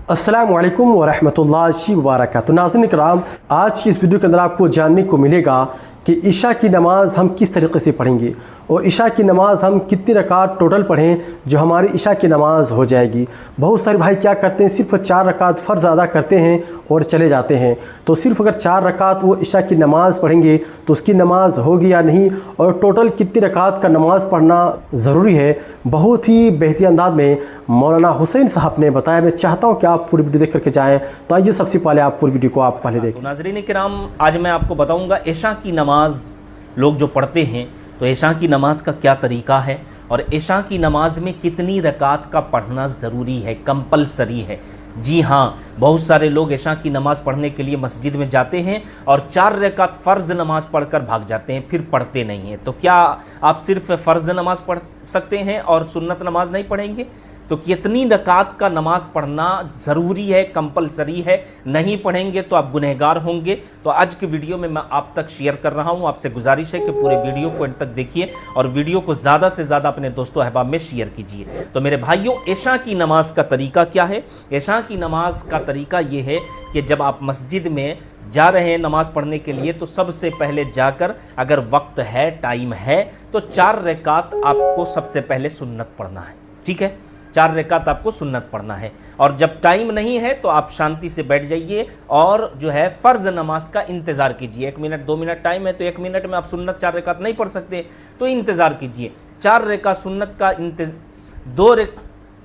अस्सलामु अलैकुम वरहमतुल्लाहि वबरकातुहू। नाज़रीन किराम, आज की इस वीडियो के अंदर आपको जानने को मिलेगा कि इशा की नमाज़ हम किस तरीके से पढ़ेंगे और इशा की नमाज़ हम कितनी रकात टोटल पढ़ें जो हमारी इशा की नमाज़ हो जाएगी। बहुत सारे भाई क्या करते हैं, सिर्फ 4 रकात फ़र्ज़ अदा करते हैं और चले जाते हैं। तो सिर्फ अगर 4 रकात वो इशा की नमाज़ पढ़ेंगे तो उसकी नमाज़ होगी या नहीं, और टोटल कितनी रकात का नमाज़ पढ़ना ज़रूरी है, बहुत ही बेहतरीन अंदाज में मौलाना हुसैन साहब ने बताया। मैं चाहता हूँ कि आप पूरी वीडियो देख करके जाएँ। तो आइए सबसे पहले आप पूरी वीडियो को आप पहले देखें। नाज़रीन किराम, आज मैं आपको बताऊँगा इशा की नमाज़ लोग जो पढ़ते हैं तो इशा की नमाज का क्या तरीका है और इशा की नमाज में कितनी रकात का पढ़ना ज़रूरी है, कंपलसरी है। जी हाँ, बहुत सारे लोग इशा की नमाज़ पढ़ने के लिए मस्जिद में जाते हैं और 4 रकात फ़र्ज़ नमाज पढ़कर भाग जाते हैं, फिर पढ़ते नहीं हैं। तो क्या आप सिर्फ फ़र्ज़ नमाज पढ़ सकते हैं और सुन्नत नमाज नहीं पढ़ेंगे? तो कितनी रकात का नमाज पढ़ना ज़रूरी है, कंपलसरी है, नहीं पढ़ेंगे तो आप गुनहगार होंगे। तो आज की वीडियो में मैं आप तक शेयर कर रहा हूं। आपसे गुजारिश है कि पूरे वीडियो को अंत तक देखिए और वीडियो को ज़्यादा से ज़्यादा अपने दोस्तों अहबाब में शेयर कीजिए। तो मेरे भाइयों, इशा की नमाज का तरीका क्या है? इशा की नमाज का तरीका ये है कि जब आप मस्जिद में जा रहे हैं नमाज़ पढ़ने के लिए तो सबसे पहले जाकर, अगर वक्त है, टाइम है, तो 4 रकात आपको सबसे पहले सुन्नत पढ़ना है। ठीक है, 4 रकात आपको सुन्नत पढ़ना है। और जब टाइम नहीं है तो आप शांति से बैठ जाइए और जो है फ़र्ज़ नमाज का इंतज़ार कीजिए। 1 मिनट 2 मिनट टाइम है तो 1 मिनट में आप सुन्नत 4 रकात नहीं पढ़ सकते, तो इंतज़ार कीजिए। 4 रकात सुन्नत का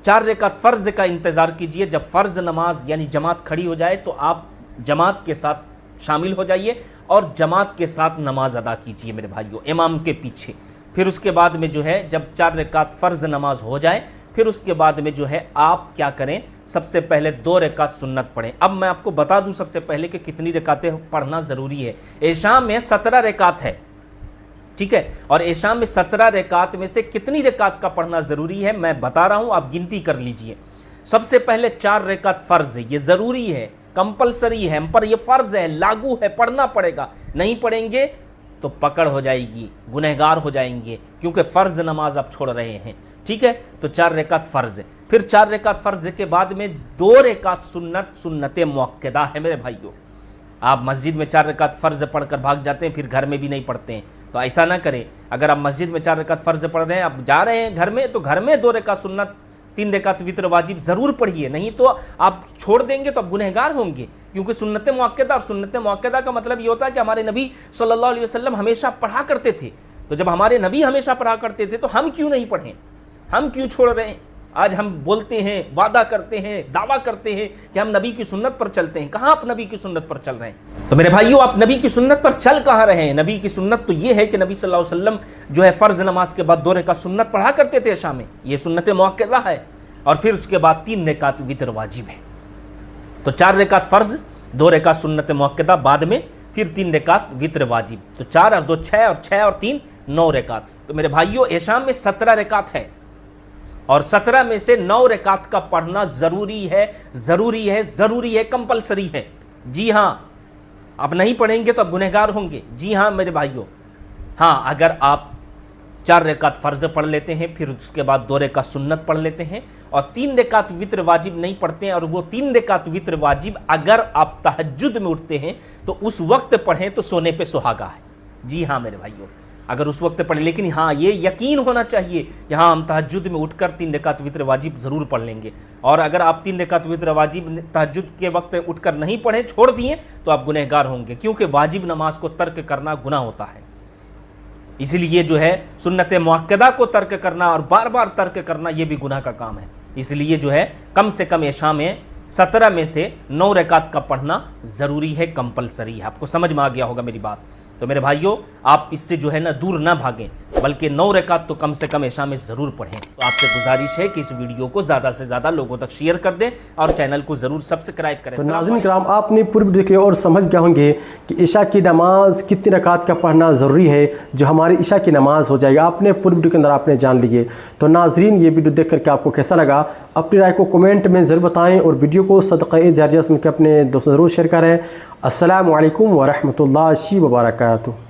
4 रकात फ़र्ज़ का इंतज़ार कीजिए। जब फ़र्ज़ नमाज यानी जमात खड़ी हो जाए तो आप जमात के साथ शामिल हो जाइए और जमात के साथ नमाज अदा कीजिए मेरे भाइयों, इमाम के पीछे। फिर उसके बाद में जो है जब 4 रकात फ़र्ज़ नमाज हो जाए फिर उसके बाद में जो है आप क्या करें, सबसे पहले 2 रकात सुन्नत पढ़ें। अब मैं आपको बता दूं सबसे पहले कि कितनी रकातें पढ़ना ज़रूरी है। इशा में 17 रकात है, ठीक है, और इशा में 17 रकात में से कितनी रकात का पढ़ना ज़रूरी है मैं बता रहा हूं, आप गिनती कर लीजिए। सबसे पहले 4 रकात फ़र्ज़ है, ये ज़रूरी है, कंपलसरी है, हम पर ये फ़र्ज़ है, लागू है, पढ़ना पड़ेगा। नहीं पढ़ेंगे तो पकड़ हो जाएगी, गुनहगार हो जाएंगे, क्योंकि फ़र्ज़ नमाज आप छोड़ रहे हैं। ठीक है, तो 4 रकात फ़र्ज़ है। फिर 4 रकात फ़र्ज़ के बाद में 2 रकात सुन्नत मुअक्कदा है मेरे भाइयों। आप मस्जिद में 4 रकात फ़र्ज़ पढ़कर भाग जाते हैं, फिर घर में भी नहीं पढ़ते हैं, तो ऐसा ना करें। अगर आप मस्जिद में 4 रकात फ़र्ज़ पढ़ रहे हैं, आप जा रहे हैं घर में, तो घर में 2 रकात सुन्नत, 3 रकात वित्र वाजिब ज़रूर पढ़िए। नहीं तो आप छोड़ देंगे तो आप गुनहगार होंगे, क्योंकि सुन्नत मुअक्कदा, और सुन्नत मुअक्कदा का मतलब ये होता है कि हमारे नबी सल्लल्लाहु अलैहि वसल्लम हमेशा पढ़ा करते थे। तो जब हमारे नबी हमेशा पढ़ा करते थे तो हम क्यों नहीं पढ़ें, हम क्यों छोड़ रहे हैं? आज हम बोलते हैं, वादा करते हैं, दावा करते हैं कि हम नबी की सुन्नत पर चलते हैं। कहां आप नबी की सुन्नत पर चल रहे हैं? तो मेरे भाइयों, आप नबी की सुन्नत पर चल कहां रहे हैं? नबी की सुन्नत तो यह है कि नबी सल्लल्लाहु अलैहि वसल्लम जो है फ़र्ज़ नमाज के बाद 2 रकात सुन्नत पढ़ा करते थे इशा में, यह सुन्नत मुअक्कदा है। और फिर उसके बाद 3 रकात वित्र वाजिब है। तो 4 रकात फ़र्ज़, 2 रकात सुन्नत मुअक्कदा, बाद में फिर 3 रकात वित्र वाजिब। तो 4 और 2 6 और 6 और 3 9 रकात। तो मेरे भाइयों, इशा में 17 रकात है और 17 में से 9 रकात का पढ़ना ज़रूरी है, ज़रूरी है, ज़रूरी है, कंपलसरी है। जी हाँ, आप नहीं पढ़ेंगे तो आप गुनहगार होंगे। जी हाँ मेरे भाइयों, हाँ, अगर आप 4 रकात फ़र्ज़ पढ़ लेते हैं, फिर उसके बाद 2 रकात सुन्नत पढ़ लेते हैं और 3 रकात वित्र वाजिब नहीं पढ़ते हैं, और वो 3 रकात वित्र वाजिब अगर आप तहज्जुद में उठते हैं तो उस वक्त पढ़ें तो सोने पे सुहागा है। जी हाँ मेरे भाइयों, अगर उस वक्त पढ़े, लेकिन हाँ ये यकीन होना चाहिए यहाँ हम तहज्जुद में उठकर 3 रकात वित्र वाजिब ज़रूर पढ़ लेंगे। और अगर आप 3 रकात वित्र वाजिब तहज्जुद के वक्त उठकर नहीं पढ़े, छोड़ दिए, तो आप गुनहगार होंगे, क्योंकि वाजिब नमाज को तर्क करना गुनाह होता है। इसलिए जो है सुन्नत मुअक्कदा को तर्क करना और बार बार तर्क करना ये भी गुनाह का काम है। इसलिए जो है कम से कम इशा में 17 में से 9 रकात का पढ़ना ज़रूरी है, कंपलसरी है। आपको समझ में आ गया होगा मेरी बात। तो मेरे भाइयों, आप इससे जो है ना दूर ना भागें, बल्कि 9 रकात तो कम से कम इशा में ज़रूर पढ़ें। तो आपसे गुजारिश है कि इस वीडियो को ज़्यादा से ज़्यादा लोगों तक शेयर कर दें और चैनल को ज़रूर सब्सक्राइब करें। तो नाज़रीन किराम, आपने पूरी वीडियो देखी और समझ गए होंगे कि इशा की नमाज कितनी रकात का पढ़ना ज़रूरी है जो हमारी इशा की नमाज हो जाएगी। आपने पूरी वीडियो के अंदर आपने जान लिए। तो नाज़रीन, ये वीडियो देख करके आपको कैसा लगा, अपनी राय को कमेंट में ज़रूर बताएँ और वीडियो को सदक़े जारिया समझ के अपने दोस्तों ज़रूर शेयर करें। अस्सलामु अलैकुम वरहमतुल्लाहि वबरकातुहू।